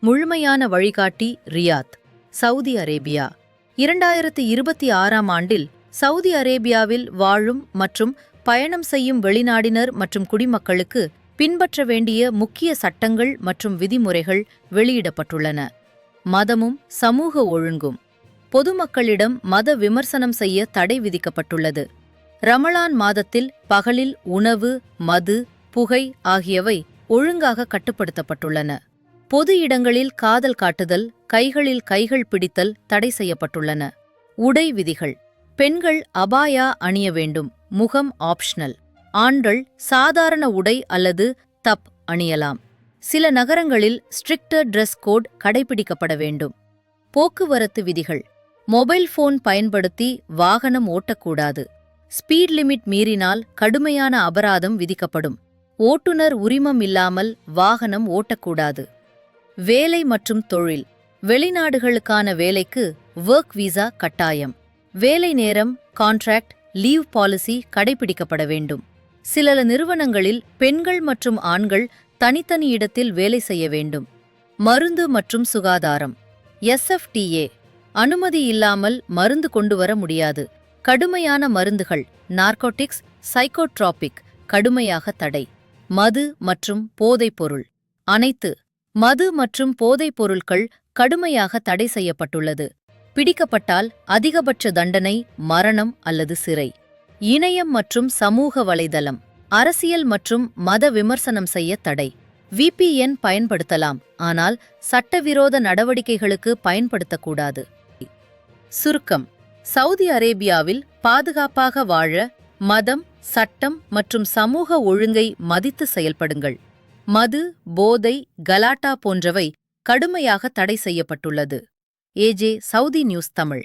முழுமையான வழிகாட்டி Riyadh, Saudi Arabia. 2026ஆம் ஆண்டில் சவுதி அரேபியாவில் வாழும் மற்றும் பயணம் செய்யும் வெளிநாடினர் மற்றும் குடிமக்களுக்கு பின்பற்ற வேண்டிய முக்கிய சட்டங்கள் மற்றும் விதிமுறைகள் வெளியிடப்பட்டுள்ளன. மதமும் சமூக ஒழுங்கும். பொதுமக்களிடம் மத விமர்சனம் செய்ய தடை விதிக்கப்பட்டுள்ளது. ரமலான் மாதத்தில் பகலில் உணவு, மது, புகை ஆகியவை ஒழுங்காக கட்டுப்படுத்தப்பட்டுள்ளன. பொது இடங்களில் காதல் காட்டுதல், கைகளில் கைகள் பிடித்தல் தடை செய்யப்பட்டுள்ளன. உடை விதிகள். பெண்கள் அபாயா அணிய வேண்டும், முகம் ஆப்ஷனல். ஆண்கள் சாதாரண உடை அல்லது தப் அணியலாம். சில நகரங்களில் ஸ்ட்ரிக்டர் ட்ரெஸ் கோட் கடைபிடிக்கப்பட வேண்டும். போக்குவரத்து விதிகள். மொபைல் போன் பயன்படுத்தி வாகனம் ஓட்டக்கூடாது. ஸ்பீட் லிமிட் மீறினால் கடுமையான அபராதம் விதிக்கப்படும். ஓட்டுநர் உரிமம் இல்லாமல் வாகனம் ஓட்டக்கூடாது. வேலை மற்றும் தொழில். வெளிநாடுகளுக்கான வேலைக்கு ஒர்க் விசா கட்டாயம். வேலை நேரம், கான்ட்ராக்ட், லீவ் பாலிசி கடைபிடிக்கப்பட வேண்டும். சில நிறுவனங்களில் பெண்கள் மற்றும் ஆண்கள் தனித்தனி இடத்தில் வேலை செய்ய வேண்டும். மருந்து மற்றும் சுகாதாரம். SFTA அனுமதி இல்லாமல் மருந்து கொண்டு வர முடியாது. கடுமையான மருந்துகள், நார்கோட்டிக்ஸ், சைக்கோட்ராபிக் கடுமையாக தடை. மது மற்றும் போதைப்பொருள். அனைத்து மது மற்றும் போதைப் பொருட்கள் கடுமையாக தடை செய்யப்பட்டுள்ளது. பிடிக்கப்பட்டால் அதிகபட்ச தண்டனை மரணம் அல்லது சிறை. இணையம் மற்றும் சமூக வலைதளம். அரசியல் மற்றும் மத விமர்சனம் செய்ய தடை. VPN பயன்படுத்தலாம், ஆனால் சட்டவிரோத நடவடிக்கைகளுக்கு பயன்படுத்தக்கூடாது. சுருக்கம். சவுதி அரேபியாவில் பாதுகாப்பாக வாழ மதம், சட்டம் மற்றும் சமூக ஒழுங்கை மதித்து செயல்படுங்கள். மது, போதை, கலாட்டா போன்றவை கடுமையாக தடை செய்யப்பட்டுள்ளது. AJ Saudi news Tamil.